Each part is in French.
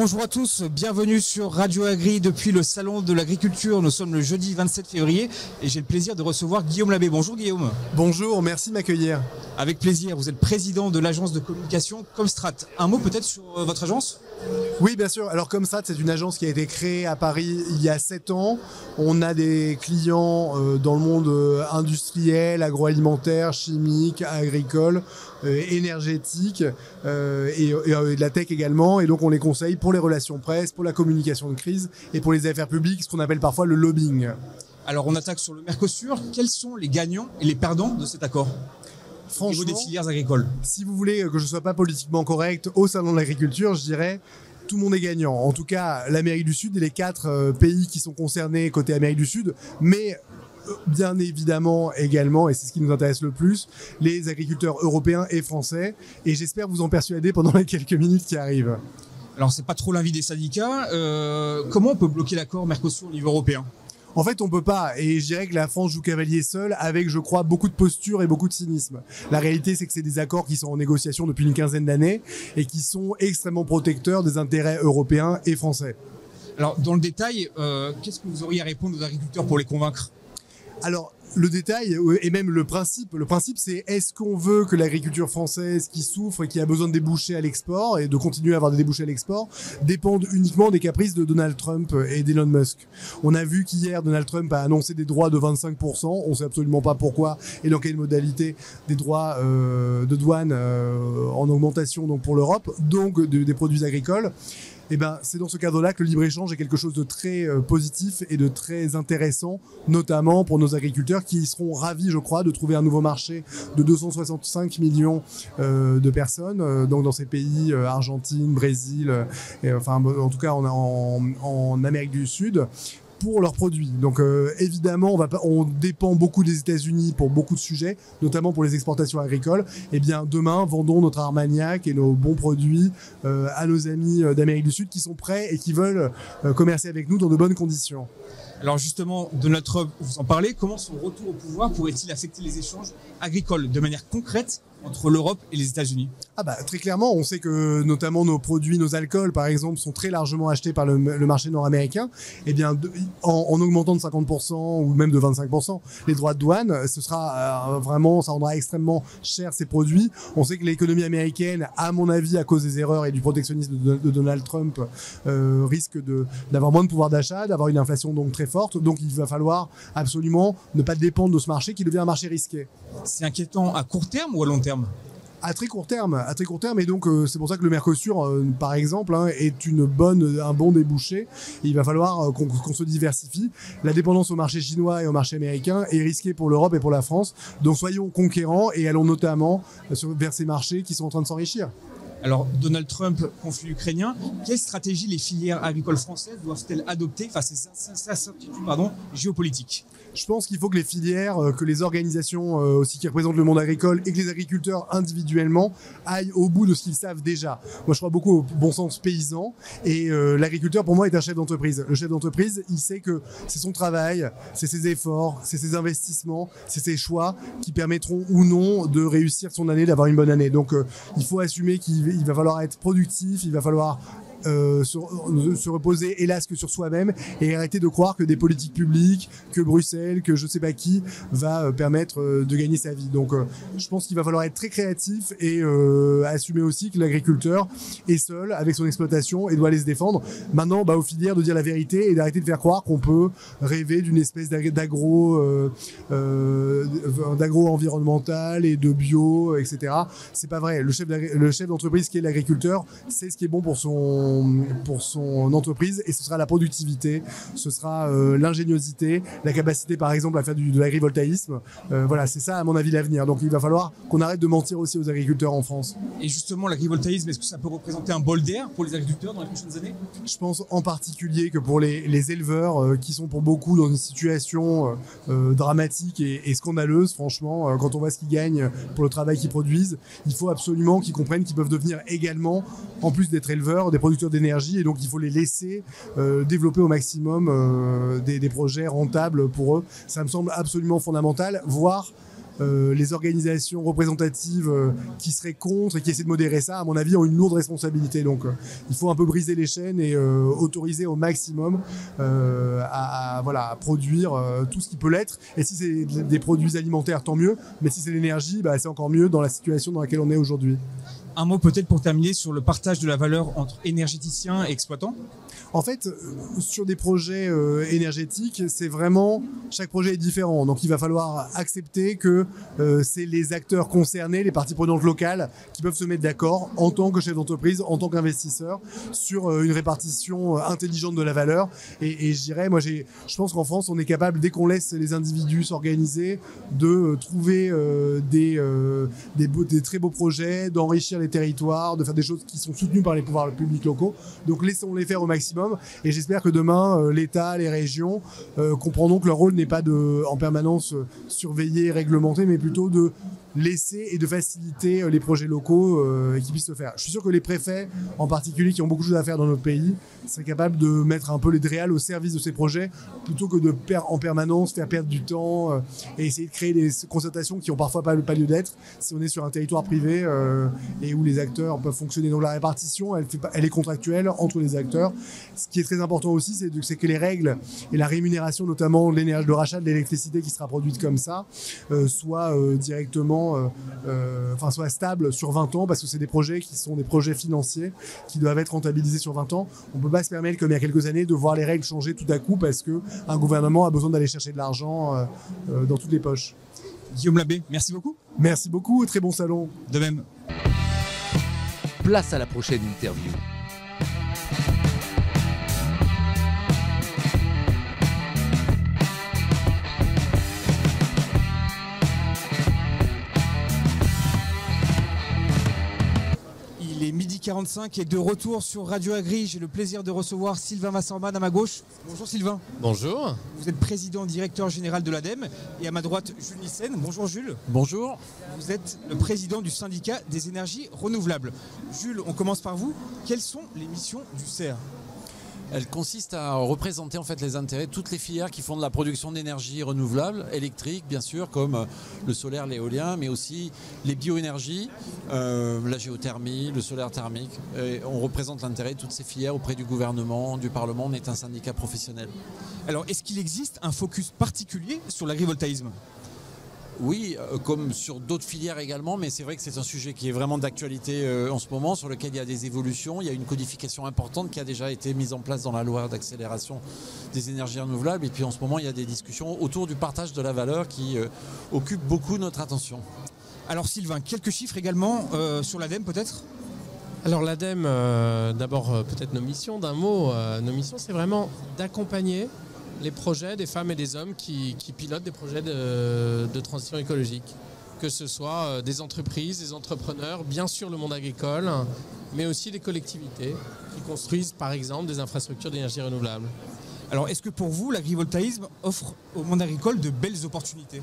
Bonjour à tous, bienvenue sur Radio Agri depuis le Salon de l'Agriculture. Nous sommes le jeudi 27 février et j'ai le plaisir de recevoir Guillaume Labbé. Bonjour Guillaume. Bonjour, merci de m'accueillir. Avec plaisir, vous êtes président de l'agence de communication Comstrat. Un mot peut-être sur votre agence ? Oui, bien sûr. Alors Comstrat, c'est une agence qui a été créée à Paris il y a 7 ans. On a des clients dans le monde industriel, agroalimentaire, chimique, agricole, énergétique et de la tech également. Et donc on les conseille pour les relations presse, pour la communication de crise et pour les affaires publiques, ce qu'on appelle parfois le lobbying. Alors on attaque sur le Mercosur. Quels sont les gagnants et les perdants de cet accord ? Au niveau des filières agricoles. Si vous voulez que je ne sois pas politiquement correct, au Salon de l'Agriculture, je dirais tout le monde est gagnant. En tout cas, l'Amérique du Sud et les 4 pays qui sont concernés côté Amérique du Sud, mais bien évidemment également, et c'est ce qui nous intéresse le plus, les agriculteurs européens et français. Et j'espère vous en persuader pendant les quelques minutes qui arrivent. Alors, c'est pas trop l'envie des syndicats. Comment on peut bloquer l'accord Mercosur au niveau européen ? En fait, on peut pas, et je dirais que la France joue cavalier seul avec, je crois, beaucoup de posture et beaucoup de cynisme. La réalité, c'est que c'est des accords qui sont en négociation depuis une quinzaine d'années et qui sont extrêmement protecteurs des intérêts européens et français. Alors, dans le détail, qu'est-ce que vous auriez à répondre aux agriculteurs pour les convaincre ? Alors, le détail et même le principe c'est est-ce qu'on veut que l'agriculture française qui souffre et qui a besoin de débouchés à l'export et de continuer à avoir des débouchés à l'export dépende uniquement des caprices de Donald Trump et d'Elon Musk. On a vu qu'hier Donald Trump a annoncé des droits de 25%, on sait absolument pas pourquoi et dans quelle modalité, des droits de douane en augmentation donc pour l'Europe, donc des produits agricoles. Eh ben, c'est dans ce cadre-là que le libre-échange est quelque chose de très positif et de très intéressant, notamment pour nos agriculteurs qui seront ravis, je crois, de trouver un nouveau marché de 265 millions de personnes, donc dans ces pays, Argentine, Brésil, enfin en tout cas en Amérique du Sud, pour leurs produits. Donc évidemment, on dépend beaucoup des États-Unis pour beaucoup de sujets, notamment pour les exportations agricoles. Eh bien, demain, vendons notre Armagnac et nos bons produits à nos amis d'Amérique du Sud qui sont prêts et qui veulent commercer avec nous dans de bonnes conditions. Alors justement, Donald Trump, vous en parlez, comment son retour au pouvoir pourrait-il affecter les échanges agricoles de manière concrète entre l'Europe et les États-Unis ? Très clairement, on sait que notamment nos produits, nos alcools par exemple, sont très largement achetés par le marché nord-américain. Eh bien, en augmentant de 50% ou même de 25% les droits de douane, ce sera vraiment, ça rendra extrêmement cher ces produits. On sait que l'économie américaine, à mon avis, à cause des erreurs et du protectionnisme de Donald Trump, risque d'avoir moins de pouvoir d'achat, d'avoir une inflation donc très forte. Donc il va falloir absolument ne pas dépendre de ce marché qui devient un marché risqué. C'est inquiétant à court terme ou à long terme ? À très court terme, et donc c'est pour ça que le Mercosur, par exemple, est un bon débouché. Il va falloir qu'on se diversifie. La dépendance au marché chinois et au marché américain est risquée pour l'Europe et pour la France. Donc soyons conquérants et allons notamment vers ces marchés qui sont en train de s'enrichir. Alors, Donald Trump, conflit ukrainien, quelle stratégie les filières agricoles françaises doivent-elles adopter face à ces incertitudes géopolitiques ? Je pense qu'il faut que les filières, que les organisations aussi qui représentent le monde agricole et que les agriculteurs individuellement aillent au bout de ce qu'ils savent déjà. Moi, je crois beaucoup au bon sens paysan et l'agriculteur, pour moi, est un chef d'entreprise. Le chef d'entreprise, il sait que c'est son travail, c'est ses efforts, c'est ses investissements, c'est ses choix qui permettront ou non de réussir son année, d'avoir une bonne année. Donc, il faut assumer qu'il va falloir être productif, il va falloir se reposer hélas que sur soi-même et arrêter de croire que des politiques publiques, que Bruxelles, que je sais pas qui va permettre de gagner sa vie. Donc je pense qu'il va falloir être très créatif et assumer aussi que l'agriculteur est seul avec son exploitation et doit aller se défendre. Maintenant, aux filières de dire la vérité et d'arrêter de faire croire qu'on peut rêver d'une espèce d'agro-environnemental et de bio, etc. C'est pas vrai. Le chef d'entreprise qui est l'agriculteur, c'est ce qui est bon pour son entreprise et ce sera la productivité, ce sera l'ingéniosité, la capacité par exemple à faire de l'agrivoltaïsme. Voilà, c'est ça à mon avis l'avenir. Donc il va falloir qu'on arrête de mentir aussi aux agriculteurs en France. Et justement, l'agrivoltaïsme, est-ce que ça peut représenter un bol d'air pour les agriculteurs dans les prochaines années ? Je pense en particulier que pour les éleveurs qui sont pour beaucoup dans une situation dramatique et scandaleuse, franchement, quand on voit ce qu'ils gagnent pour le travail qu'ils produisent, il faut absolument qu'ils comprennent qu'ils peuvent devenir également, en plus d'être éleveurs, des producteurs d'énergie et donc il faut les laisser développer au maximum des projets rentables pour eux. Ça me semble absolument fondamental, voire les organisations représentatives qui seraient contre et qui essaient de modérer ça, à mon avis, ont une lourde responsabilité. Donc il faut un peu briser les chaînes et autoriser au maximum à produire tout ce qui peut l'être. Et si c'est des produits alimentaires, tant mieux. Mais si c'est l'énergie, c'est encore mieux dans la situation dans laquelle on est aujourd'hui. Un mot peut-être pour terminer sur le partage de la valeur entre énergéticiens et exploitants. En fait, sur des projets énergétiques, c'est vraiment, chaque projet est différent. Donc il va falloir accepter que c'est les acteurs concernés, les parties prenantes locales, qui peuvent se mettre d'accord en tant que chef d'entreprise, en tant qu'investisseur, sur une répartition intelligente de la valeur. Et je dirais, je pense qu'en France, on est capable, dès qu'on laisse les individus s'organiser, de trouver des très beaux projets, d'enrichir les territoires, de faire des choses qui sont soutenues par les pouvoirs publics locaux. Donc laissons-les faire au maximum. Et j'espère que demain, l'État, les régions comprendront que leur rôle n'est pas de, en permanence, surveiller, réglementer, mais plutôt de laisser et de faciliter les projets locaux qui puissent se faire. Je suis sûr que les préfets, en particulier, qui ont beaucoup de choses à faire dans notre pays, seraient capables de mettre un peu les DREAL au service de ces projets, plutôt que de en permanence faire perdre du temps et essayer de créer des concertations qui ont parfois pas lieu d'être si on est sur un territoire privé et où les acteurs peuvent fonctionner. Donc la répartition, elle est contractuelle entre les acteurs. Ce qui est très important aussi, c'est que les règles et la rémunération, notamment l'énergie de rachat de l'électricité qui sera produite comme ça, soient directement soit stable sur 20 ans, parce que c'est des projets qui sont des projets financiers qui doivent être rentabilisés sur 20 ans. On ne peut pas se permettre, comme il y a quelques années, de voir les règles changer tout à coup parce qu'un gouvernement a besoin d'aller chercher de l'argent dans toutes les poches. Guillaume Labbé, merci beaucoup. Merci beaucoup, très bon salon. De même. Place à la prochaine interview. Il est 12h45 et de retour sur Radio Agri. J'ai le plaisir de recevoir Sylvain Wasserman à ma gauche. Bonjour Sylvain. Bonjour. Vous êtes président directeur général de l'ADEME et à ma droite Jules Nissen. Bonjour Jules. Bonjour. Vous êtes le président du syndicat des énergies renouvelables. Jules, on commence par vous. Quelles sont les missions du CER ? Elle consiste à représenter en fait les intérêts de toutes les filières qui font de la production d'énergie renouvelable, électrique bien sûr, comme le solaire, l'éolien, mais aussi les bioénergies, la géothermie, le solaire thermique. Et on représente l'intérêt de toutes ces filières auprès du gouvernement, du Parlement. On est un syndicat professionnel. Alors, est-ce qu'il existe un focus particulier sur l'agrivoltaïsme ? Oui, comme sur d'autres filières également, mais c'est vrai que c'est un sujet qui est vraiment d'actualité en ce moment, sur lequel il y a des évolutions. Il y a une codification importante qui a déjà été mise en place dans la loi d'accélération des énergies renouvelables. Et puis en ce moment, il y a des discussions autour du partage de la valeur qui occupent beaucoup notre attention. Alors Sylvain, quelques chiffres également sur l'ADEME peut-être ? Alors l'ADEME, d'abord peut-être nos missions, d'un mot. Nos missions, c'est vraiment d'accompagner les projets des femmes et des hommes qui pilotent des projets de transition écologique. Que ce soit des entreprises, des entrepreneurs, bien sûr le monde agricole, mais aussi les collectivités qui construisent par exemple des infrastructures d'énergie renouvelable. Alors est-ce que pour vous, l'agrivoltaïsme offre au monde agricole de belles opportunités ?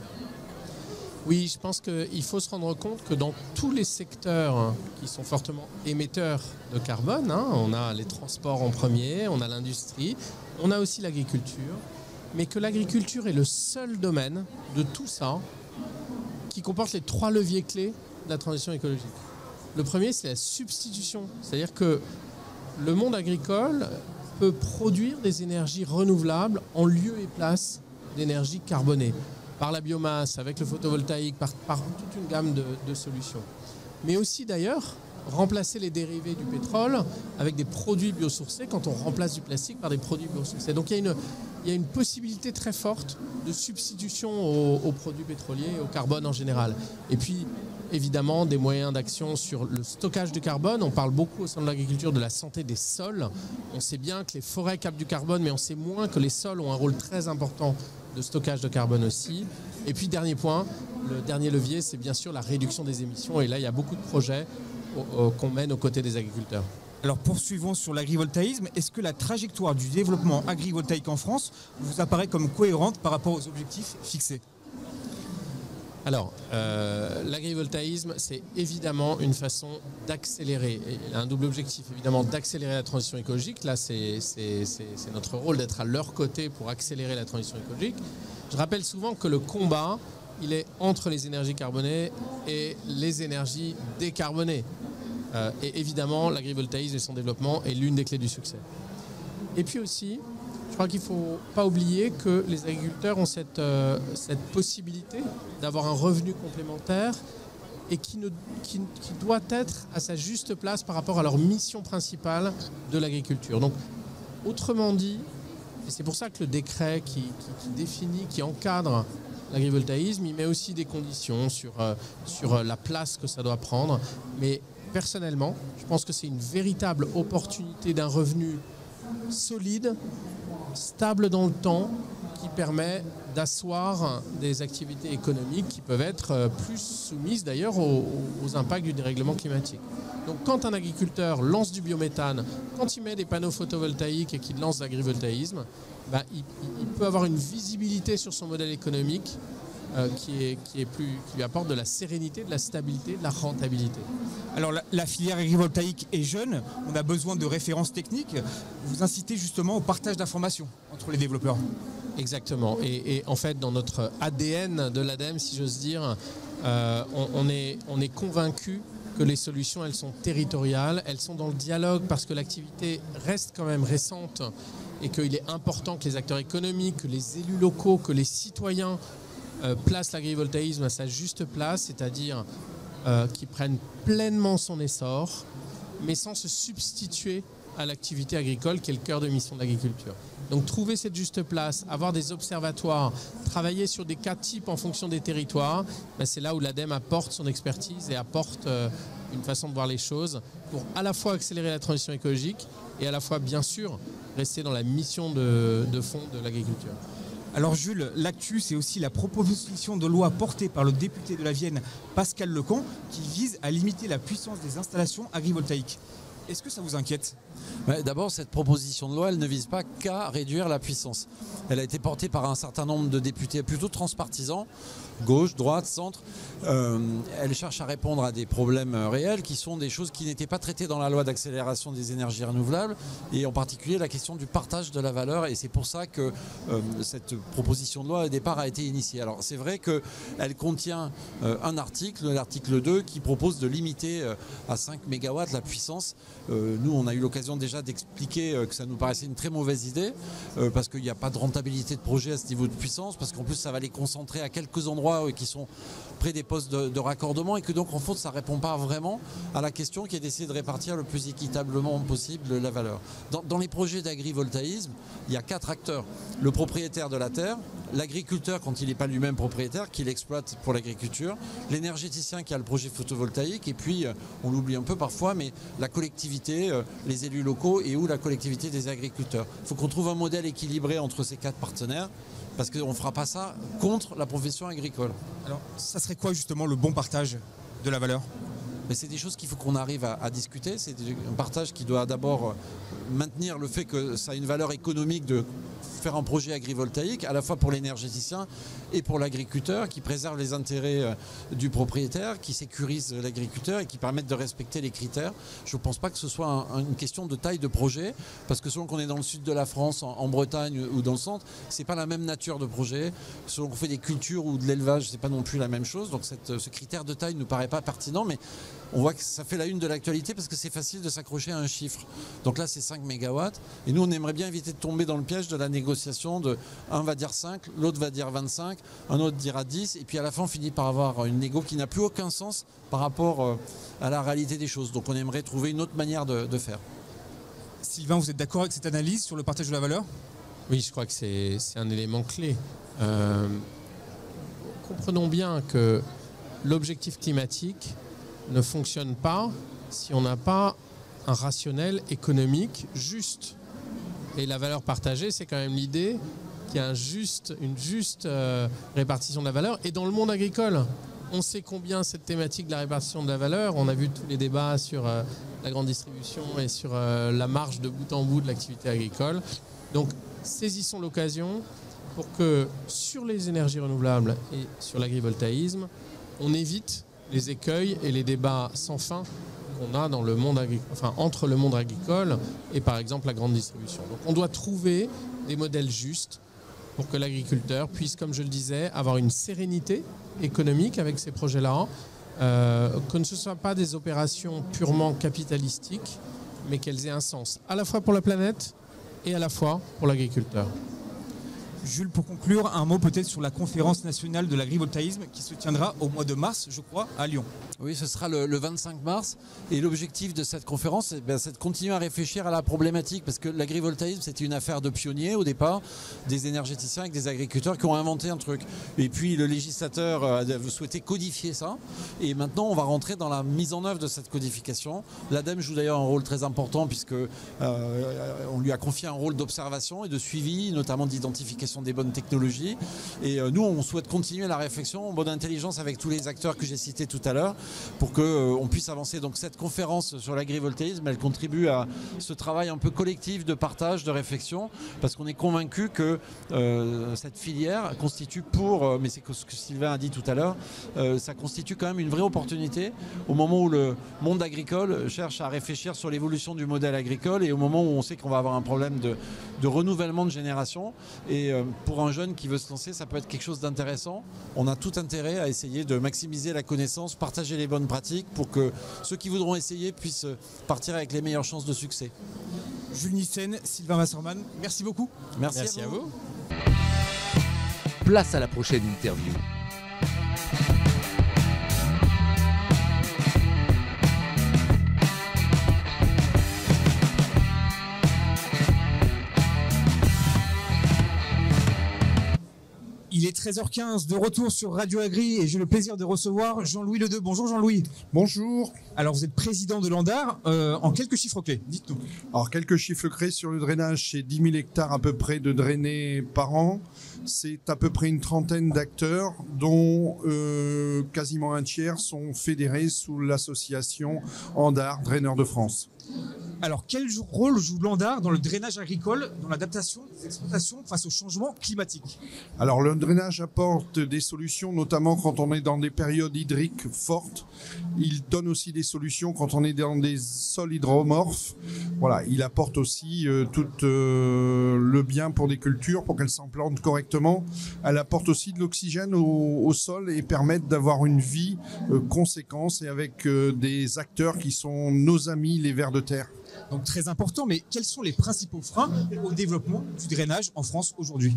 Oui, je pense qu'il faut se rendre compte que dans tous les secteurs qui sont fortement émetteurs de carbone, on a les transports en premier, on a l'industrie, on a aussi l'agriculture, mais que l'agriculture est le seul domaine de tout ça qui comporte les 3 leviers clés de la transition écologique. Le premier, c'est la substitution, c'est-à-dire que le monde agricole peut produire des énergies renouvelables en lieu et place d'énergie carbonée, par la biomasse, avec le photovoltaïque, par toute une gamme de solutions. Mais aussi d'ailleurs, remplacer les dérivés du pétrole avec des produits biosourcés quand on remplace du plastique par des produits biosourcés. Donc il y a une possibilité très forte de substitution aux produits pétroliers et au carbone en général. Et puis, évidemment, des moyens d'action sur le stockage du carbone. On parle beaucoup au sein de l'agriculture de la santé des sols. On sait bien que les forêts captent du carbone, mais on sait moins que les sols ont un rôle très important de stockage de carbone aussi. Et puis, dernier point, le dernier levier, c'est bien sûr la réduction des émissions. Et là, il y a beaucoup de projets qu'on mène aux côtés des agriculteurs. Alors poursuivons sur l'agrivoltaïsme. Est-ce que la trajectoire du développement agrivoltaïque en France vous apparaît comme cohérente par rapport aux objectifs fixés ? Alors, l'agrivoltaïsme, c'est évidemment une façon d'accélérer. Il a un double objectif, évidemment, d'accélérer la transition écologique. Là, c'est notre rôle d'être à leur côté pour accélérer la transition écologique. Je rappelle souvent que le combat il est entre les énergies carbonées et les énergies décarbonées. Et évidemment, l'agrivoltaïsme et son développement est l'une des clés du succès. Et puis aussi, je crois qu'il ne faut pas oublier que les agriculteurs ont cette possibilité d'avoir un revenu complémentaire et qui doit être à sa juste place par rapport à leur mission principale de l'agriculture. Donc, autrement dit, et c'est pour ça que le décret qui définit, qui encadre l'agrivoltaïsme, il met aussi des conditions sur la place que ça doit prendre. Mais personnellement, je pense que c'est une véritable opportunité d'un revenu solide, stable dans le temps, qui permet d'asseoir des activités économiques qui peuvent être plus soumises d'ailleurs aux impacts du dérèglement climatique. Donc quand un agriculteur lance du biométhane, quand il met des panneaux photovoltaïques et qu'il lance l'agrivoltaïsme, il peut avoir une visibilité sur son modèle économique qui lui apporte de la sérénité, de la stabilité, de la rentabilité. Alors la filière agrivoltaïque est jeune, on a besoin de références techniques. Vous incitez justement au partage d'informations entre les développeurs. Exactement. Et en fait, dans notre ADN de l'ADEME, si j'ose dire, on est convaincu que les solutions, elles sont territoriales, elles sont dans le dialogue parce que l'activité reste quand même récente et qu'il est important que les acteurs économiques, que les élus locaux, que les citoyens placent l'agrivoltaïsme à sa juste place, c'est-à-dire qu'ils prennent pleinement son essor, mais sans se substituer à l'activité agricole qui est le cœur de mission de l'agriculture. Donc trouver cette juste place, avoir des observatoires, travailler sur des cas types en fonction des territoires, c'est là où l'ADEME apporte son expertise et apporte une façon de voir les choses pour à la fois accélérer la transition écologique et à la fois bien sûr rester dans la mission de fond de l'agriculture. Alors Jules, l'actu, c'est aussi la proposition de loi portée par le député de la Vienne, Pascal Lecamp, qui vise à limiter la puissance des installations agrivoltaïques. Est-ce que ça vous inquiète ? D'abord, cette proposition de loi, elle ne vise pas qu'à réduire la puissance. Elle a été portée par un certain nombre de députés plutôt transpartisans, gauche, droite, centre. Elle cherche à répondre à des problèmes réels qui sont des choses qui n'étaient pas traitées dans la loi d'accélération des énergies renouvelables et en particulier la question du partage de la valeur. Et c'est pour ça que cette proposition de loi au départ a été initiée. Alors c'est vrai qu'elle contient un article, l'article 2, qui propose de limiter à 5 MW la puissance. Nous, on a eu l'occasion déjà d'expliquer que ça nous paraissait une très mauvaise idée parce qu'il n'y a pas de rentabilité de projet à ce niveau de puissance, parce qu'en plus ça va les concentrer à quelques endroits qui sont près des postes de raccordement et que donc en fait ça ne répond pas vraiment à la question qui est d'essayer de répartir le plus équitablement possible la valeur. Dans les projets d'agrivoltaïsme, il y a 4 acteurs. Le propriétaire de la terre, l'agriculteur quand il n'est pas lui-même propriétaire, qui l'exploite pour l'agriculture, l'énergéticien qui a le projet photovoltaïque et puis, on l'oublie un peu parfois, mais la collectivité, les élus locaux et ou la collectivité des agriculteurs. Il faut qu'on trouve un modèle équilibré entre ces 4 partenaires parce qu'on ne fera pas ça contre la profession agricole. Alors, ça serait quoi justement le bon partage de la valeur ? Mais c'est des choses qu'il faut qu'on arrive à discuter. C'est un partage qui doit d'abord maintenir le fait que ça a une valeur économique de faire un projet agrivoltaïque, à la fois pour l'énergéticien et pour l'agriculteur, qui préserve les intérêts du propriétaire, qui sécurise l'agriculteur et qui permettent de respecter les critères. Je ne pense pas que ce soit une question de taille de projet, parce que selon qu'on est dans le sud de la France, en Bretagne ou dans le centre, c'est pas la même nature de projet. Selon qu'on fait des cultures ou de l'élevage, c'est pas non plus la même chose. Donc ce critère de taille ne nous paraît pas pertinent, mais on voit que ça fait la une de l'actualité parce que c'est facile de s'accrocher à un chiffre. Donc là, c'est 5 MW. Et nous, on aimerait bien éviter de tomber dans le piège de la négociation de un va dire 5, l'autre va dire 25, un autre dira 10. Et puis à la fin, on finit par avoir une négo qui n'a plus aucun sens par rapport à la réalité des choses. Donc on aimerait trouver une autre manière de faire. Sylvain, vous êtes d'accord avec cette analyse sur le partage de la valeur ? Oui, je crois que c'est un élément clé. Comprenons bien que l'objectif climatique ne fonctionne pas si on n'a pas un rationnel économique juste. Et la valeur partagée, c'est quand même l'idée qu'il y a une juste répartition de la valeur. Et dans le monde agricole, on sait combien cette thématique de la répartition de la valeur, on a vu tous les débats sur la grande distribution et sur la marge de bout en bout de l'activité agricole. Donc saisissons l'occasion pour que sur les énergies renouvelables et sur l'agrivoltaïsme, on évite les écueils et les débats sans fin qu'on a dans le monde entre le monde agricole et par exemple la grande distribution. Donc on doit trouver des modèles justes pour que l'agriculteur puisse, comme je le disais, avoir une sérénité économique avec ces projets-là, que ce ne soient pas des opérations purement capitalistiques, mais qu'elles aient un sens à la fois pour la planète et à la fois pour l'agriculteur. Jules, pour conclure, un mot peut-être sur la conférence nationale de l'agrivoltaïsme qui se tiendra au mois de mars, je crois, à Lyon. Oui, ce sera le 25 mars. Et l'objectif de cette conférence, c'est de continuer à réfléchir à la problématique. Parce que l'agrivoltaïsme, c'était une affaire de pionniers au départ, des énergéticiens avec des agriculteurs qui ont inventé un truc. Et puis le législateur a souhaité codifier ça. Et maintenant, on va rentrer dans la mise en œuvre de cette codification. L'ADEME joue d'ailleurs un rôle très important puisque on lui a confié un rôle d'observation et de suivi, notamment d'identification des bonnes technologies. Et nous, on souhaite continuer la réflexion en bonne intelligence avec tous les acteurs que j'ai cités tout à l'heure pour qu'on puisse avancer. Donc cette conférence sur l'agrivoltaïsme, elle contribue à ce travail un peu collectif de partage, de réflexion, parce qu'on est convaincu que cette filière constitue mais c'est ce que Sylvain a dit tout à l'heure, ça constitue quand même une vraie opportunité au moment où le monde agricole cherche à réfléchir sur l'évolution du modèle agricole et au moment où on sait qu'on va avoir un problème de renouvellement de génération. Et pour un jeune qui veut se lancer, ça peut être quelque chose d'intéressant. On a tout intérêt à essayer de maximiser la connaissance, partager les bonnes pratiques pour que ceux qui voudront essayer puissent partir avec les meilleures chances de succès. Jules Nissen, Sylvain Wasserman, merci beaucoup. Merci à vous. Place à la prochaine interview. Il est 13h15, de retour sur Radio Agri et j'ai le plaisir de recevoir Jean-Louis Ledeux. Bonjour Jean-Louis. Bonjour. Alors vous êtes président de l'Andar. En quelques chiffres clés, dites-nous. Alors quelques chiffres clés sur le drainage, c'est 10 000 hectares à peu près de drainés par an. C'est à peu près une trentaine d'acteurs dont quasiment un tiers sont fédérés sous l'association Andar Draineurs de France. Alors, quel rôle joue l'Andar dans le drainage agricole, dans l'adaptation des exploitations face au changement climatique? Alors, le drainage apporte des solutions, notamment quand on est dans des périodes hydriques fortes. Il donne aussi des solutions quand on est dans des sols hydromorphes. Voilà, il apporte aussi tout le bien pour des cultures, pour qu'elles s'implantent correctement. Elle apporte aussi de l'oxygène au sol et permet d'avoir une vie conséquente et avec des acteurs qui sont nos amis, les vers de terre. Donc très important, mais quels sont les principaux freins au développement du drainage en France aujourd'hui?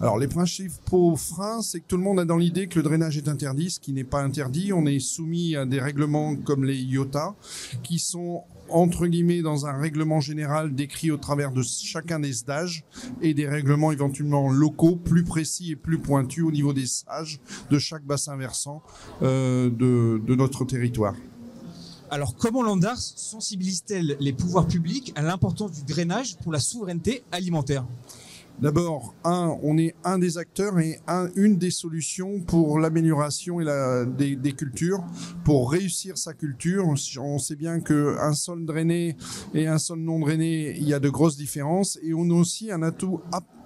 Alors les principaux freins, c'est que tout le monde a dans l'idée que le drainage est interdit, ce qui n'est pas interdit. On est soumis à des règlements comme les IOTA, qui sont entre guillemets dans un règlement général décrit au travers de chacun des stages et des règlements éventuellement locaux plus précis et plus pointus au niveau des stages de chaque bassin versant de notre territoire. Alors, comment l'Andar sensibilise-t-elle les pouvoirs publics à l'importance du drainage pour la souveraineté alimentaire? D'abord, on est un des acteurs et une des solutions pour l'amélioration des cultures. Pour réussir sa culture, on sait bien qu'un sol drainé et un sol non drainé, il y a de grosses différences. Et on a aussi un atout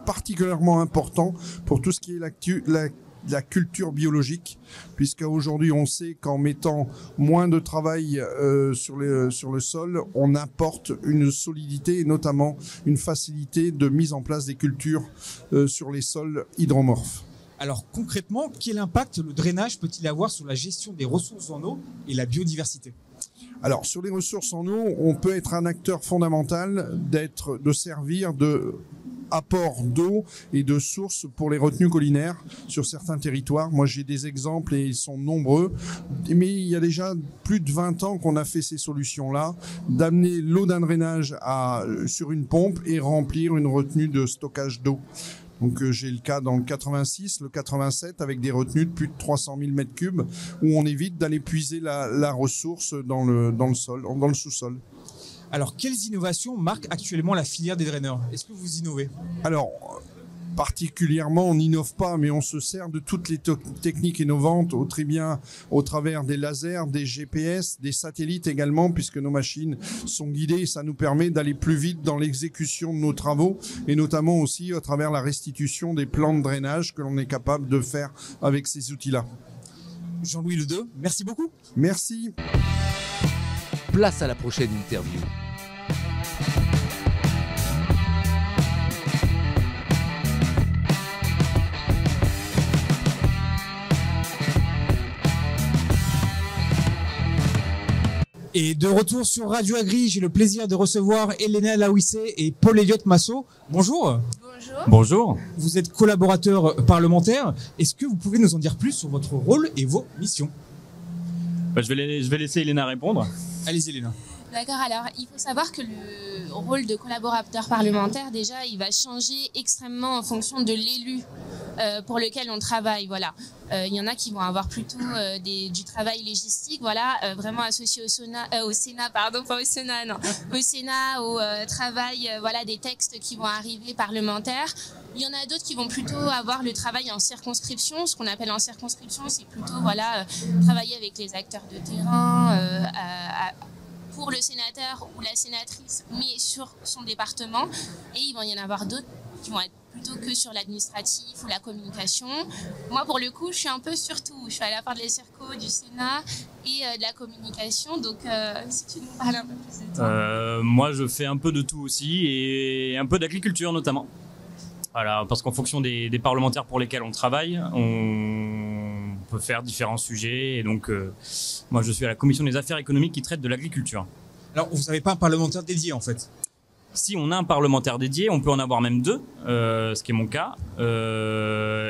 particulièrement important pour tout ce qui est la culture biologique, puisqu'aujourd'hui on sait qu'en mettant moins de travail sur le sol, on apporte une solidité et notamment une facilité de mise en place des cultures sur les sols hydromorphes. Alors concrètement, quel impact le drainage peut-il avoir sur la gestion des ressources en eau et la biodiversité? Alors sur les ressources en eau, on peut être un acteur fondamental de servir de apport d'eau et de sources pour les retenues collinaires sur certains territoires. Moi, j'ai des exemples et ils sont nombreux. Mais il y a déjà plus de 20 ans qu'on a fait ces solutions-là, d'amener l'eau d'un drainage sur une pompe et remplir une retenue de stockage d'eau. Donc j'ai le cas dans le 86, le 87, avec des retenues de plus de 300 000 m3, où on évite d'aller puiser la ressource dans le sol, dans le sous-sol. Alors, quelles innovations marquent actuellement la filière des draineurs? Est-ce que vous innovez? Alors, particulièrement, on n'innove pas, mais on se sert de toutes les techniques innovantes, très bien au travers des lasers, des GPS, des satellites également, puisque nos machines sont guidées. Ça nous permet d'aller plus vite dans l'exécution de nos travaux, et notamment aussi à travers la restitution des plans de drainage que l'on est capable de faire avec ces outils-là. Jean-Louis Ledeux, merci beaucoup. Merci. Place à la prochaine interview. Et de retour sur Radio Agri, j'ai le plaisir de recevoir Elena Laouissé et Paul-Elliott Massot. Bonjour. Bonjour. Bonjour. Vous êtes collaborateur parlementaire. Est-ce que vous pouvez nous en dire plus sur votre rôle et vos missions? Je vais laisser Elena répondre. Allez-y, Elena. D'accord, alors il faut savoir que le rôle de collaborateur parlementaire, déjà, il va changer extrêmement en fonction de l'élu pour lequel on travaille. Voilà. Il y en a qui vont avoir plutôt du travail légistique, voilà, vraiment associé au Sénat, pardon, pas au Sénat, non, au Sénat, au travail, voilà, des textes qui vont arriver parlementaires. Il y en a d'autres qui vont plutôt avoir le travail en circonscription. Ce qu'on appelle en circonscription, c'est plutôt, voilà, travailler avec les acteurs de terrain, pour le sénateur ou la sénatrice, mais sur son département. Et il va y en avoir d'autres qui vont être plutôt que sur l'administratif ou la communication. Moi, pour le coup, je suis un peu sur tout. Je suis à la part de l'ESERCO, du Sénat et de la communication. Donc, si tu nous parles un peu plus de toi. Moi, je fais un peu de tout aussi et un peu d'agriculture notamment. Voilà, parce qu'en fonction des parlementaires pour lesquels on travaille, on peut faire différents sujets. Et donc, moi, je suis à la commission des affaires économiques qui traite de l'agriculture. Alors, vous n'avez pas un parlementaire dédié, en fait? Si on a un parlementaire dédié, on peut en avoir même deux, ce qui est mon cas.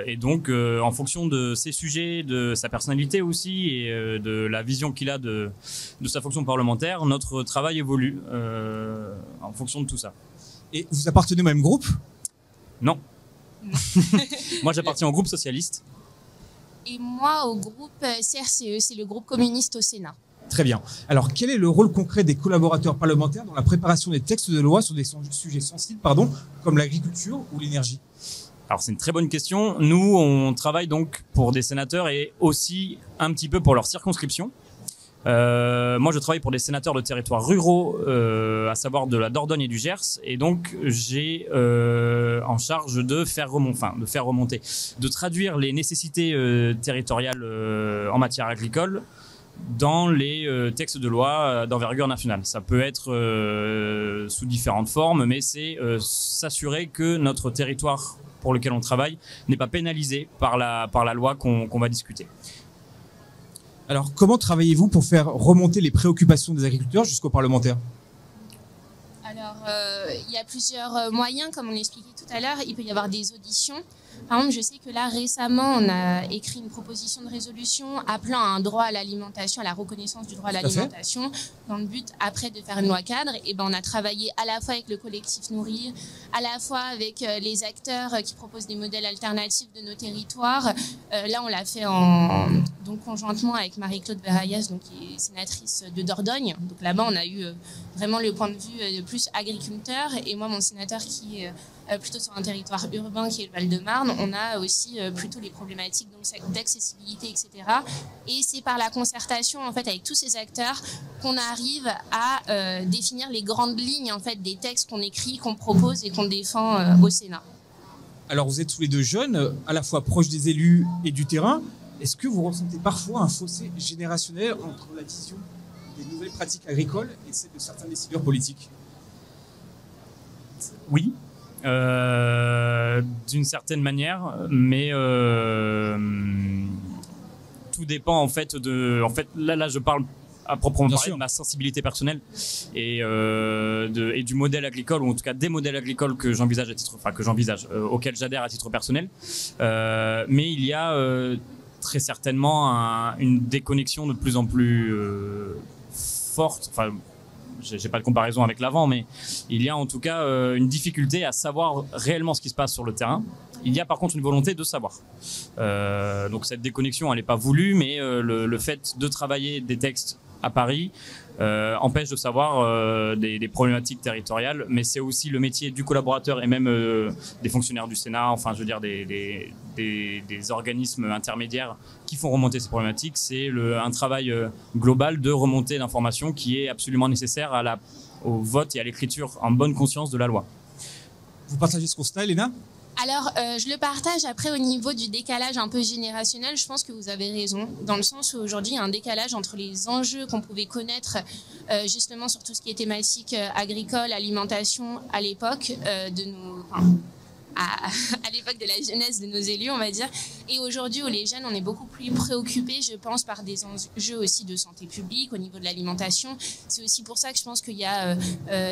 Et donc, en fonction de ses sujets, de sa personnalité aussi, et de la vision qu'il a de sa fonction parlementaire, notre travail évolue en fonction de tout ça. Et vous appartenez au même groupe? Non. Moi, j'appartiens au groupe socialiste. Et moi, au groupe CRCE, c'est le groupe communiste au Sénat. Très bien. Alors, quel est le rôle concret des collaborateurs parlementaires dans la préparation des textes de loi sur des sujets sensibles, comme l'agriculture ou l'énergie? Alors, c'est une très bonne question. Nous, on travaille donc pour des sénateurs et aussi un petit peu pour leur circonscription. Moi, je travaille pour des sénateurs de territoires ruraux, à savoir de la Dordogne et du Gers, et donc j'ai en charge de faire remonter, de traduire les nécessités territoriales en matière agricole dans les textes de loi d'envergure nationale. Ça peut être sous différentes formes, mais c'est s'assurer que notre territoire pour lequel on travaille n'est pas pénalisé par la loi qu'on va discuter. Alors, comment travaillez-vous pour faire remonter les préoccupations des agriculteurs jusqu'aux parlementaires? Alors, il y a plusieurs moyens, comme on l'expliquait tout à l'heure. Il peut y avoir des auditions. Par exemple, je sais que là, récemment, on a écrit une proposition de résolution appelant à un droit à l'alimentation, à la reconnaissance du droit à l'alimentation, dans le but, après, de faire une loi cadre. Et ben, on a travaillé à la fois avec le collectif Nourrir, à la fois avec les acteurs qui proposent des modèles alternatifs de nos territoires. Là, on l'a fait donc conjointement avec Marie-Claude Verayas, donc, qui est sénatrice de Dordogne. Donc là-bas, on a eu vraiment le point de vue de plus agriculteur. Et moi, mon sénateur qui est plutôt sur un territoire urbain qui est le Val-de-Marne, on a aussi plutôt les problématiques d'accessibilité, etc. Et c'est par la concertation en fait avec tous ces acteurs qu'on arrive à définir les grandes lignes en fait des textes qu'on écrit, qu'on propose et qu'on défend au Sénat. Alors vous êtes tous les deux jeunes, à la fois proches des élus et du terrain. Est-ce que vous ressentez parfois un fossé générationnel entre la vision des nouvelles pratiques agricoles et celle de certains décideurs politiques? Oui. D'une certaine manière, mais tout dépend en fait là je parle à proprement parler de ma sensibilité personnelle et du modèle agricole, ou en tout cas des modèles agricoles que j'envisage auxquels j'adhère à titre personnel, mais il y a très certainement une déconnexion de plus en plus forte. Enfin, j'ai pas de comparaison avec l'avant, mais il y a en tout cas une difficulté à savoir réellement ce qui se passe sur le terrain. Il y a par contre une volonté de savoir. Donc cette déconnexion, elle n'est pas voulue, mais le fait de travailler des textes à Paris empêche de savoir des problématiques territoriales, mais c'est aussi le métier du collaborateur et même des fonctionnaires du Sénat, enfin je veux dire des organismes intermédiaires qui font remonter ces problématiques. C'est un travail global de remontée d'informations qui est absolument nécessaire au vote et à l'écriture en bonne conscience de la loi. Vous partagez ce constat, Elena ? Alors, je le partage. Après, au niveau du décalage un peu générationnel, je pense que vous avez raison, dans le sens où aujourd'hui, il y a un décalage entre les enjeux qu'on pouvait connaître justement sur tout ce qui est thématique agricole, alimentation à l'époque à l'époque de la jeunesse de nos élus, on va dire. Et aujourd'hui, où les jeunes, on est beaucoup plus préoccupés, je pense, par des enjeux aussi de santé publique, au niveau de l'alimentation. C'est aussi pour ça que je pense qu'il y a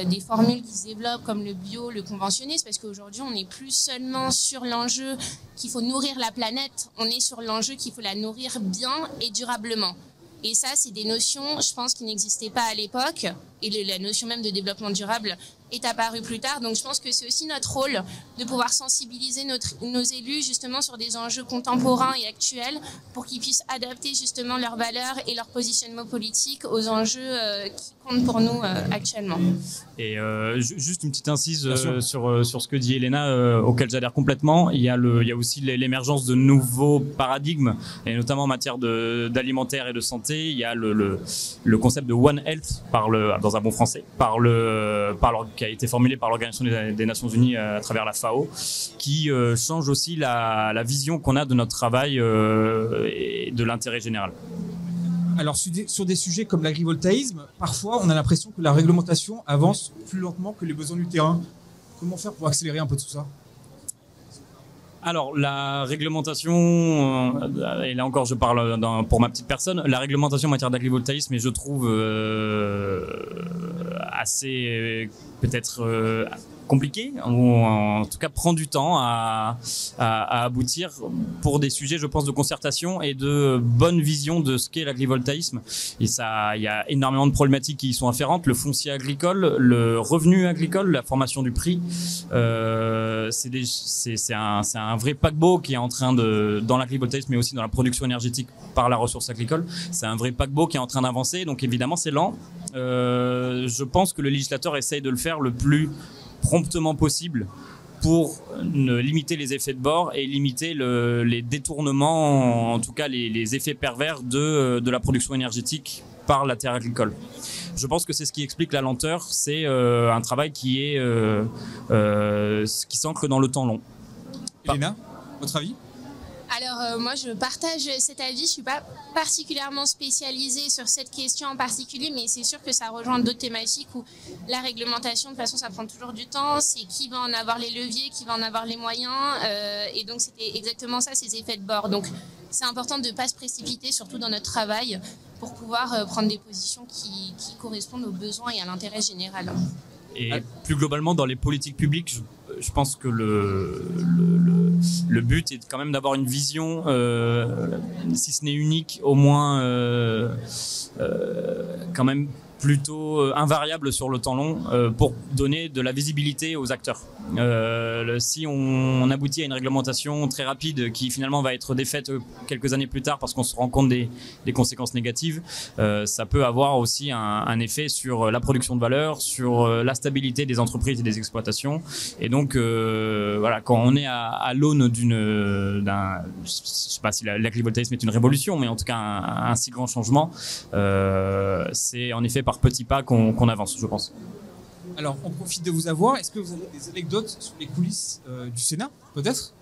des formules qui se développent, comme le bio, le conventionné. C'est parce qu'aujourd'hui, on n'est plus seulement sur l'enjeu qu'il faut nourrir la planète, on est sur l'enjeu qu'il faut la nourrir bien et durablement. Et ça, c'est des notions, je pense, qui n'existaient pas à l'époque. Et la notion même de développement durable est apparue plus tard. Donc je pense que c'est aussi notre rôle de pouvoir sensibiliser nos élus justement sur des enjeux contemporains et actuels pour qu'ils puissent adapter justement leurs valeurs et leur positionnement politique aux enjeux qui comptent pour nous actuellement. Et juste une petite incise sur ce que dit Elena, auquel j'adhère complètement. Il y a aussi l'émergence de nouveaux paradigmes, et notamment en matière d'alimentaire et de santé. Il y a le concept de One Health, dans un bon français, qui a été formulé par l'Organisation des Nations Unies à travers la FAO, qui change aussi la vision qu'on a de notre travail et de l'intérêt général. Alors sur des sujets comme l'agrivoltaïsme, parfois on a l'impression que la réglementation avance plus lentement que les besoins du terrain. Comment faire pour accélérer un peu tout ça ? Alors, la réglementation, et là encore je parle pour ma petite personne, la réglementation en matière d'agrivoltaïsme est, je trouve, assez peut-être compliqué, ou en tout cas prend du temps à aboutir pour des sujets, je pense, de concertation et de bonne vision de ce qu'est l'agrivoltaïsme. Et il y a énormément de problématiques qui y sont afférentes, le foncier agricole, le revenu agricole, la formation du prix. C'est un vrai paquebot qui est en train dans l'agrivoltaïsme, mais aussi dans la production énergétique par la ressource agricole. C'est un vrai paquebot qui est en train d'avancer, donc évidemment c'est lent. Je pense que le législateur essaye de le faire le plus promptement possible pour limiter les effets de bord et limiter les détournements, en tout cas les effets pervers de la production énergétique par la terre agricole. Je pense que c'est ce qui explique la lenteur, c'est un travail qui s'ancre dans le temps long. Elena, votre avis ? Alors moi je partage cet avis, je ne suis pas particulièrement spécialisée sur cette question en particulier, mais c'est sûr que ça rejoint d'autres thématiques où la réglementation, de toute façon ça prend toujours du temps, c'est qui va en avoir les leviers, qui va en avoir les moyens, et donc c'était exactement ça, ces effets de bord. Donc c'est important de ne pas se précipiter, surtout dans notre travail, pour pouvoir prendre des positions qui correspondent aux besoins et à l'intérêt général. Et plus globalement, dans les politiques publiques, je pense que le but est quand même d'avoir une vision, si ce n'est unique, au moins quand même plutôt invariable sur le temps long, pour donner de la visibilité aux acteurs. Si on aboutit à une réglementation très rapide qui finalement va être défaite quelques années plus tard parce qu'on se rend compte des conséquences négatives, ça peut avoir aussi un effet sur la production de valeur, sur la stabilité des entreprises et des exploitations. Et donc voilà, quand on est à l'aune je sais pas si l'agrivoltaïsme est une révolution, mais en tout cas un si grand changement, c'est en effet par petits pas qu'on avance, je pense. Alors, on profite de vous avoir. Est-ce que vous avez des anecdotes sur les coulisses du Sénat, peut-être ?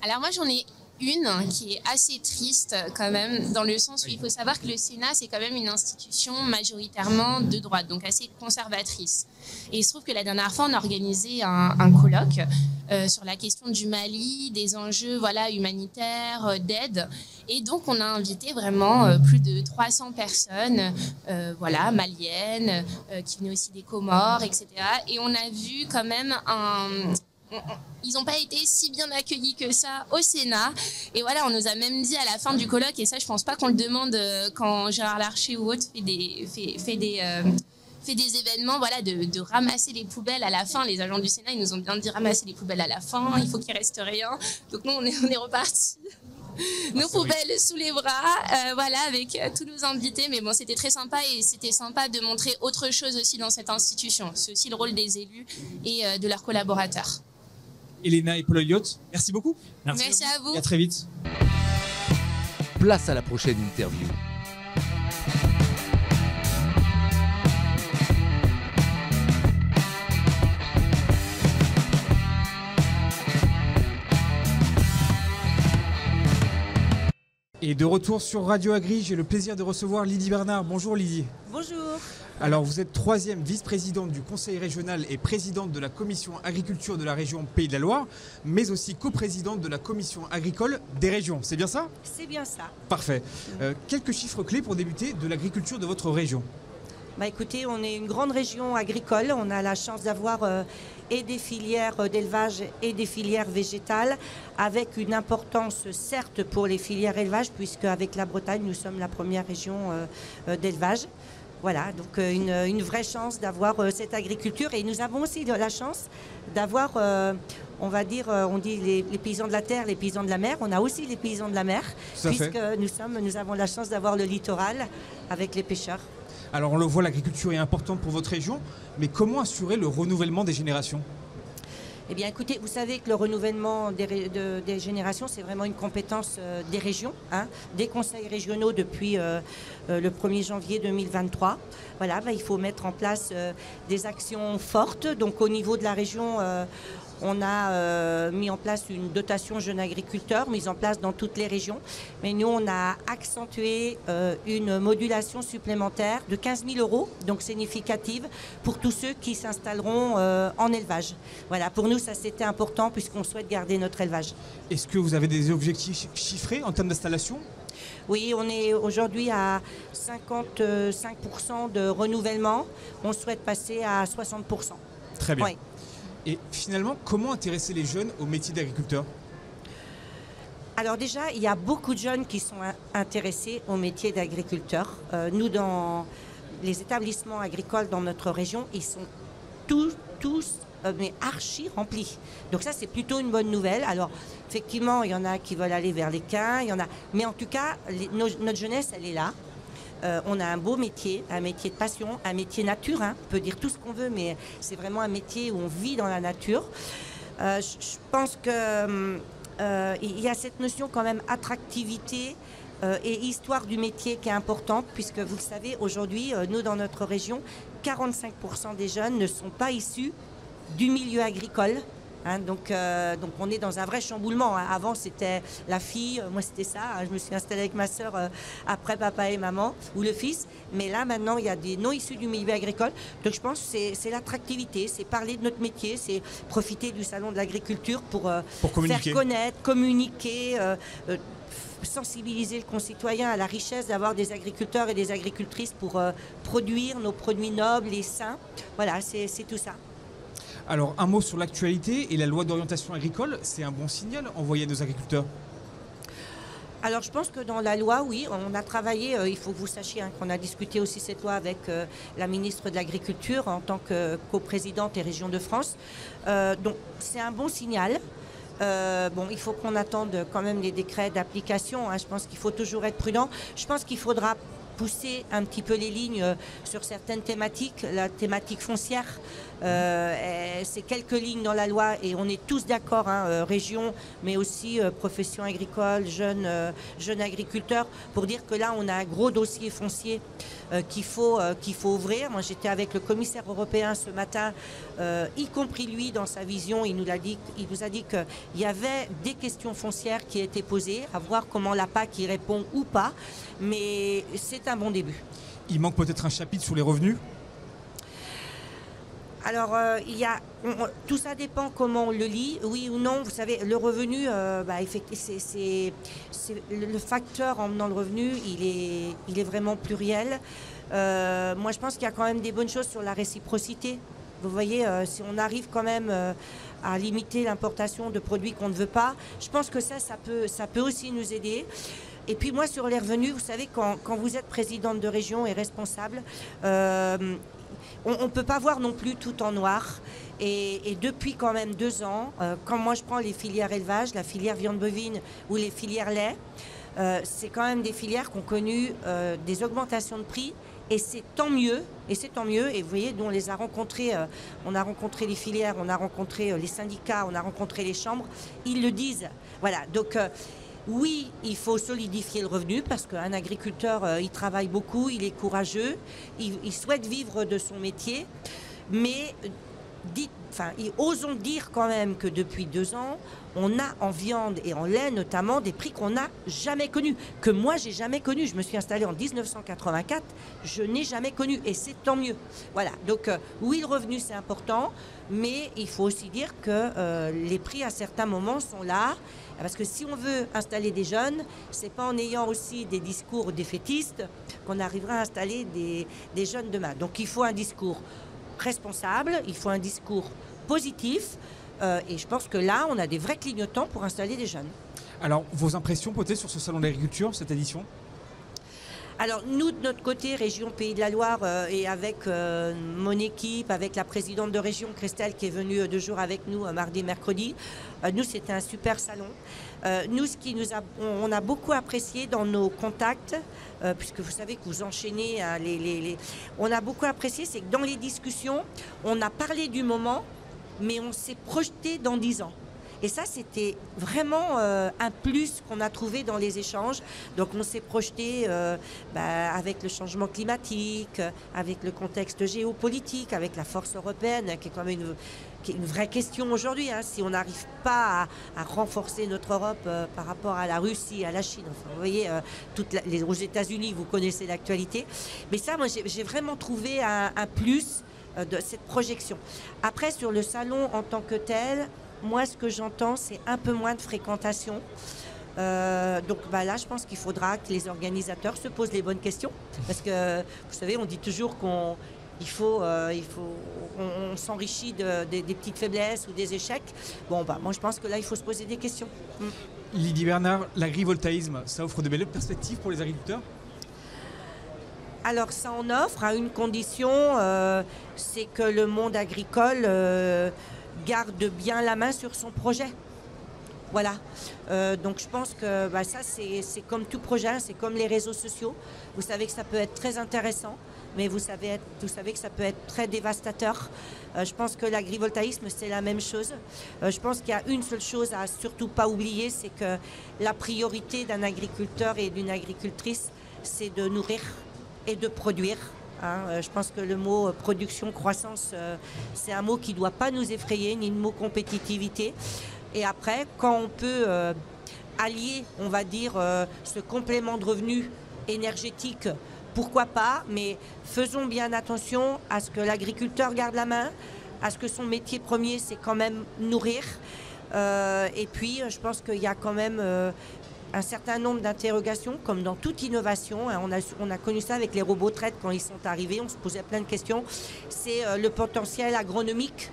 Alors moi, j'en ai une qui est assez triste quand même, dans le sens où il faut savoir que le Sénat, c'est quand même une institution majoritairement de droite, donc assez conservatrice. Et il se trouve que la dernière fois, on a organisé un colloque sur la question du Mali, des enjeux humanitaires, d'aide. Et donc, on a invité vraiment plus de 300 personnes, maliennes, qui venaient aussi des Comores, etc. Et on a vu quand même ils n'ont pas été si bien accueillis que ça au Sénat. Et voilà, on nous a même dit à la fin du colloque, et ça, je pense pas qu'on le demande quand Gérard Larcher ou autre fait des événements, de ramasser les poubelles à la fin. Les agents du Sénat, ils nous ont bien dit ramasser les poubelles à la fin, il faut qu'il reste rien. Donc nous, on est repartis. Nos poubelles sous les bras, avec tous nos invités. Mais bon, c'était très sympa et c'était sympa de montrer autre chose aussi dans cette institution. C'est aussi le rôle des élus et de leurs collaborateurs. Elena et Paul Elliott, merci beaucoup. Merci à vous. Et à très vite. Place à la prochaine interview. Et de retour sur Radio Agri, j'ai le plaisir de recevoir Lydie Bernard. Bonjour Lydie. Bonjour. Alors vous êtes 3e vice-présidente du Conseil régional et présidente de la Commission agriculture de la région Pays de la Loire, mais aussi coprésidente de la Commission agricole des régions. C'est bien ça? C'est bien ça. Parfait. Quelques chiffres clés pour débuter de l'agriculture de votre région. Bah écoutez, on est une grande région agricole. On a la chance d'avoir et des filières d'élevage et des filières végétales, avec une importance certes pour les filières élevage, puisque avec la Bretagne, nous sommes la première région d'élevage. Voilà, donc une vraie chance d'avoir cette agriculture. Et nous avons aussi la chance d'avoir, on va dire, on dit les paysans de la terre, les paysans de la mer. On a aussi les paysans de la mer, puisque nous avons la chance d'avoir le littoral avec les pêcheurs. Alors on le voit, l'agriculture est importante pour votre région, mais comment assurer le renouvellement des générations? Eh bien écoutez, vous savez que le renouvellement des générations, c'est vraiment une compétence des régions, des conseils régionaux depuis le 1er janvier 2023. Voilà, il faut mettre en place des actions fortes. Donc au niveau de la région, on a mis en place une dotation jeunes agriculteurs, mise en place dans toutes les régions. Mais nous, on a accentué une modulation supplémentaire de 15 000 €, donc significative, pour tous ceux qui s'installeront en élevage. Voilà, pour nous, ça c'était important puisqu'on souhaite garder notre élevage. Est-ce que vous avez des objectifs chiffrés en termes d'installation? Oui, on est aujourd'hui à 55% de renouvellement. On souhaite passer à 60%. Très bien. Oui. Et finalement, comment intéresser les jeunes au métier d'agriculteur? Alors déjà, il y a beaucoup de jeunes qui sont intéressés au métier d'agriculteur. Nous, dans les établissements agricoles dans notre région, ils sont tous mais archi remplis. Donc ça, c'est plutôt une bonne nouvelle. Alors, effectivement, il y en a qui veulent aller vers l'équin, il y en a... Mais en tout cas, notre jeunesse, elle est là. On a un beau métier, un métier de passion, un métier nature. On peut dire tout ce qu'on veut, mais c'est vraiment un métier où on vit dans la nature. Je pense qu'il y a cette notion quand même attractivité et histoire du métier qui est importante, puisque vous le savez, aujourd'hui, nous, dans notre région, 45% des jeunes ne sont pas issus du milieu agricole. Donc on est dans un vrai chamboulement. Avant, c'était la fille, moi c'était ça. Je me suis installée avec ma sœur après papa et maman, ou le fils. Mais là, maintenant, il y a des non issus du milieu agricole. Donc je pense que c'est l'attractivité, c'est parler de notre métier, c'est profiter du salon de l'agriculture pour faire connaître, communiquer, sensibiliser le concitoyen à la richesse d'avoir des agriculteurs et des agricultrices pour produire nos produits nobles et sains. Voilà, c'est tout ça. Alors, un mot sur l'actualité et la loi d'orientation agricole, c'est un bon signal envoyé à nos agriculteurs? Alors, je pense que dans la loi, oui, on a travaillé, il faut que vous sachiez qu'on a discuté aussi cette loi avec la ministre de l'Agriculture en tant que coprésidente des régions de France. Donc, c'est un bon signal. Il faut qu'on attende quand même les décrets d'application. Je pense qu'il faut toujours être prudent. Je pense qu'il faudra pousser un petit peu les lignes sur certaines thématiques, la thématique foncière. C'est quelques lignes dans la loi et on est tous d'accord, région, mais aussi profession agricole, jeunes agriculteurs, pour dire que là on a un gros dossier foncier qu'il faut ouvrir. Moi j'étais avec le commissaire européen ce matin, y compris lui dans sa vision, il nous a dit qu'il y avait des questions foncières qui étaient posées, à voir comment la PAC y répond ou pas, mais c'est un bon début. Il manque peut-être un chapitre sur les revenus? Alors, tout ça dépend comment on le lit, oui ou non. Vous savez, le revenu, c'est le facteur emmenant le revenu, il est vraiment pluriel. Moi, je pense qu'il y a quand même des bonnes choses sur la réciprocité. Vous voyez, si on arrive quand même à limiter l'importation de produits qu'on ne veut pas, je pense que ça peut aussi nous aider. Et puis moi, sur les revenus, vous savez, quand vous êtes présidente de région et responsable, on ne peut pas voir non plus tout en noir. Et depuis quand même 2 ans, quand moi je prends les filières élevage, la filière viande bovine ou les filières lait, c'est quand même des filières qui ont connu des augmentations de prix. Et c'est tant mieux, Et vous voyez, nous on les a rencontrés, on a rencontré les filières, on a rencontré les syndicats, on a rencontré les chambres. Ils le disent. Voilà, donc... oui, il faut solidifier le revenu parce qu'un agriculteur, il travaille beaucoup, il est courageux, il souhaite vivre de son métier. Mais osons dire quand même que depuis 2 ans, on a en viande et en lait notamment des prix qu'on n'a jamais connus, que moi j'ai jamais connus. Je me suis installée en 1984, je n'ai jamais connu et c'est tant mieux. Voilà, donc oui, le revenu c'est important, mais il faut aussi dire que les prix à certains moments sont là, parce que si on veut installer des jeunes, c'est pas en ayant aussi des discours défaitistes qu'on arrivera à installer des jeunes demain. Donc il faut un discours responsable, il faut un discours positif, et je pense que là, on a des vrais clignotants pour installer des jeunes. Alors, vos impressions peut-être sur ce salon de l'agriculture, cette édition? Alors nous, de notre côté, région Pays de la Loire, et avec mon équipe, avec la présidente de région, Christelle, qui est venue 2 jours avec nous, mardi, mercredi, nous, c'était un super salon. Nous, on a beaucoup apprécié dans nos contacts, puisque vous savez que vous enchaînez, hein, on a beaucoup apprécié, c'est que dans les discussions, on a parlé du moment, mais on s'est projeté dans 10 ans. Et ça, c'était vraiment un plus qu'on a trouvé dans les échanges. Donc, on s'est projeté avec le changement climatique, avec le contexte géopolitique, avec la force européenne, qui est quand même une vraie question aujourd'hui. Hein, si on n'arrive pas à renforcer notre Europe par rapport à la Russie, à la Chine, enfin, vous voyez, aux États-Unis, vous connaissez l'actualité. Mais ça, moi, j'ai vraiment trouvé un plus de cette projection. Après, sur le salon en tant que tel, moi, ce que j'entends, c'est un peu moins de fréquentation. Donc là, je pense qu'il faudra que les organisateurs se posent les bonnes questions. Parce que, vous savez, on dit toujours on s'enrichit des petites faiblesses ou des échecs. Bon, moi, je pense que là, il faut se poser des questions. Lydie Bernard, l'agrivoltaïsme, ça offre de belles perspectives pour les agriculteurs? Alors, ça en offre à une condition, c'est que le monde agricole garde bien la main sur son projet. Voilà. Donc je pense que ça, c'est comme tout projet, c'est comme les réseaux sociaux. Vous savez que ça peut être très intéressant, mais vous savez que ça peut être très dévastateur. Je pense que l'agrivoltaïsme, c'est la même chose. Je pense qu'il y a une seule chose à surtout pas oublier, c'est que la priorité d'un agriculteur et d'une agricultrice, c'est de nourrir et de produire. Hein. Je pense que le mot production, croissance, c'est un mot qui ne doit pas nous effrayer, ni le mot compétitivité. Et après, quand on peut allier, on va dire, ce complément de revenus énergétique, pourquoi pas, mais faisons bien attention à ce que l'agriculteur garde la main, à ce que son métier premier, c'est quand même nourrir. Et puis, je pense qu'il y a quand même un certain nombre d'interrogations, comme dans toute innovation. On a connu ça avec les robots traites quand ils sont arrivés, on se posait plein de questions. C'est le potentiel agronomique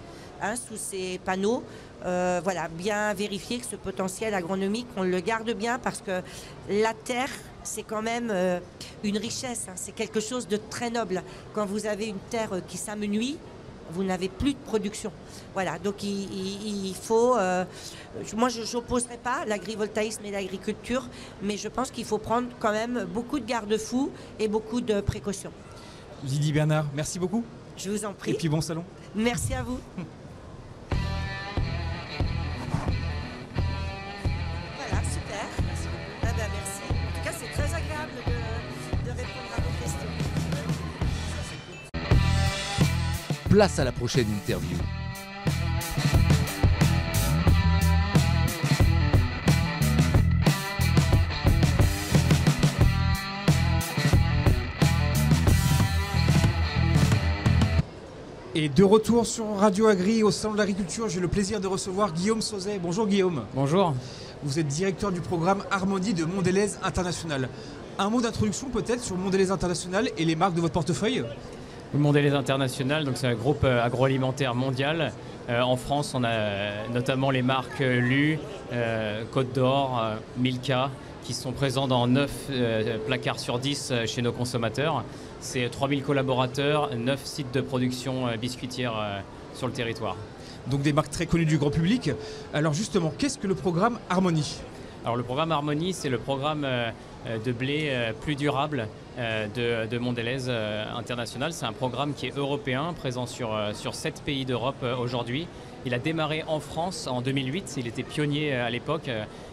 sous ces panneaux. Voilà, bien vérifier que ce potentiel agronomique, on le garde bien, parce que la terre, c'est quand même une richesse, c'est quelque chose de très noble. Quand vous avez une terre qui s'amenuit, vous n'avez plus de production. Voilà, donc il faut... moi, je n'opposerai pas l'agrivoltaïsme et l'agriculture, mais je pense qu'il faut prendre quand même beaucoup de garde-fous et beaucoup de précautions. Lydie Bernard, merci beaucoup. Je vous en prie. Et puis bon salon. Merci à vous. Voilà, super. Merci. Merci. En tout cas, c'est très agréable de répondre à vos questions. Place à la prochaine interview. Et de retour sur Radio Agri au Salon de l'Agriculture, j'ai le plaisir de recevoir Guillaume Sauzet. Bonjour Guillaume. Bonjour. Vous êtes directeur du programme Harmonie de Mondelez International. Un mot d'introduction peut-être sur Mondelez International et les marques de votre portefeuille? Mondelez International, donc c'est un groupe agroalimentaire mondial. En France, on a notamment les marques Lu, Côte d'Or, Milka, qui sont présents dans 9 placards sur 10 chez nos consommateurs. C'est 3000 collaborateurs, 9 sites de production biscuitière sur le territoire. Donc des marques très connues du grand public. Alors justement, qu'est-ce que le programme Harmonie? Alors le programme Harmonie, c'est le programme de blé plus durable de Mondelez International. C'est un programme qui est européen, présent sur 7 pays d'Europe aujourd'hui. Il a démarré en France en 2008, il était pionnier à l'époque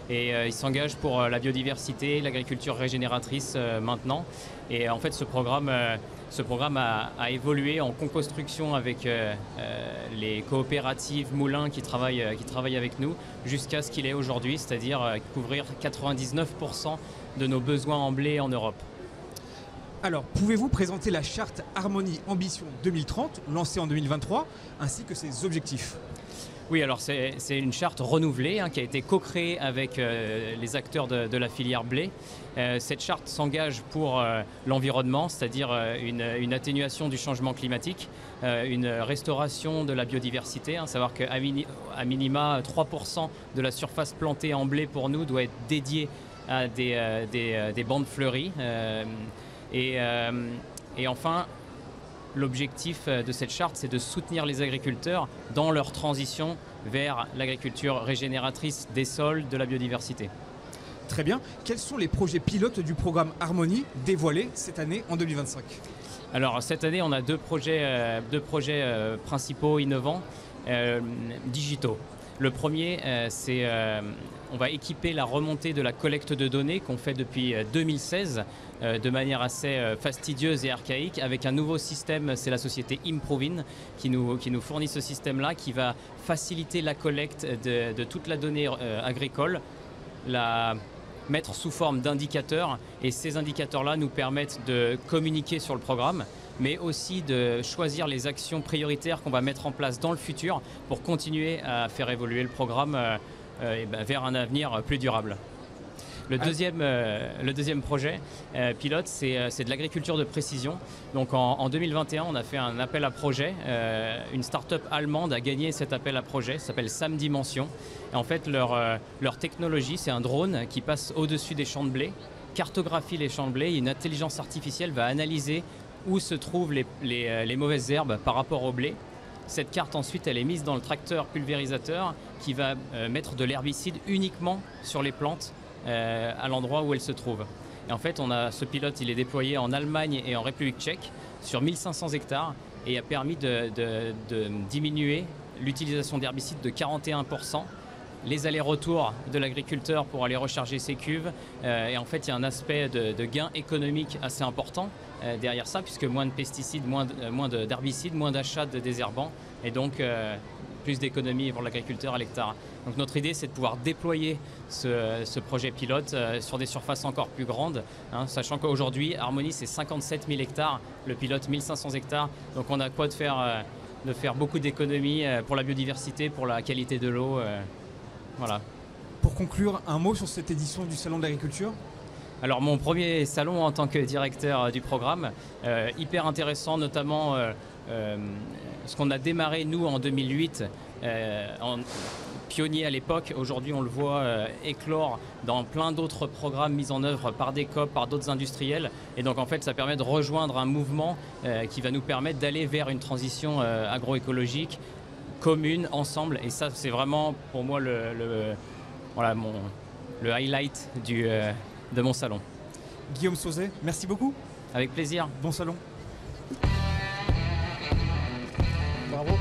et il s'engage pour la biodiversité, l'agriculture régénératrice maintenant. Et en fait, ce programme Ce programme a évolué en co-construction avec les coopératives moulins qui travaillent avec nous jusqu'à ce qu'il est aujourd'hui, c'est-à-dire couvrir 99% de nos besoins en blé en Europe. Alors, pouvez-vous présenter la charte Harmonie Ambition 2030, lancée en 2023, ainsi que ses objectifs ? Oui, alors c'est une charte renouvelée qui a été co-créée avec les acteurs de la filière blé. Cette charte s'engage pour l'environnement, c'est-à-dire une atténuation du changement climatique, une restauration de la biodiversité, savoir qu'à minima 3% de la surface plantée en blé pour nous doit être dédiée à des bandes fleuries. Et enfin, l'objectif de cette charte, c'est de soutenir les agriculteurs dans leur transition vers l'agriculture régénératrice des sols, de la biodiversité. Très bien. Quels sont les projets pilotes du programme Harmonie dévoilés cette année en 2025 ? Alors cette année, on a deux projets principaux innovants digitaux. Le premier, c'est on va équiper la remontée de la collecte de données qu'on fait depuis 2016 de manière assez fastidieuse et archaïque avec un nouveau système, c'est la société Improvin qui nous fournit ce système-là qui va faciliter la collecte de toute la donnée agricole, la mettre sous forme d'indicateurs et ces indicateurs-là nous permettent de communiquer sur le programme mais aussi de choisir les actions prioritaires qu'on va mettre en place dans le futur pour continuer à faire évoluer le programme vers un avenir plus durable. Le deuxième projet pilote, c'est de l'agriculture de précision. Donc en 2021, on a fait un appel à projet. Une start-up allemande a gagné cet appel à projet, ça s'appelle Sam Dimension. Et en fait, leur technologie, c'est un drone qui passe au-dessus des champs de blé, cartographie les champs de blé, et une intelligence artificielle va analyser où se trouvent les mauvaises herbes par rapport au blé. Cette carte ensuite elle est mise dans le tracteur pulvérisateur qui va mettre de l'herbicide uniquement sur les plantes à l'endroit où elles se trouvent. Et en fait ce pilote il est déployé en Allemagne et en République tchèque sur 1500 hectares et a permis de diminuer l'utilisation d'herbicides de 41%. Les allers-retours de l'agriculteur pour aller recharger ses cuves. Et en fait, il y a un aspect de gain économique assez important derrière ça, puisque moins de pesticides, moins d'herbicides, moins d'achats de désherbants, et donc plus d'économies pour l'agriculteur à l'hectare. Donc notre idée, c'est de pouvoir déployer ce projet pilote sur des surfaces encore plus grandes, sachant qu'aujourd'hui, Harmonie, c'est 57 000 hectares, le pilote 1500 hectares. Donc on a quoi de faire beaucoup d'économies pour la biodiversité, pour la qualité de l'eau. Voilà. Pour conclure, un mot sur cette édition du Salon de l'Agriculture ? Alors mon premier salon en tant que directeur du programme, hyper intéressant, notamment ce qu'on a démarré nous en 2008, en pionnier à l'époque. Aujourd'hui on le voit éclore dans plein d'autres programmes mis en œuvre par des COP, par d'autres industriels. Et donc en fait ça permet de rejoindre un mouvement qui va nous permettre d'aller vers une transition agroécologique commune, ensemble, et ça c'est vraiment pour moi le highlight de mon salon. Guillaume Sauzet, merci beaucoup. Avec plaisir. Bon salon. Bravo.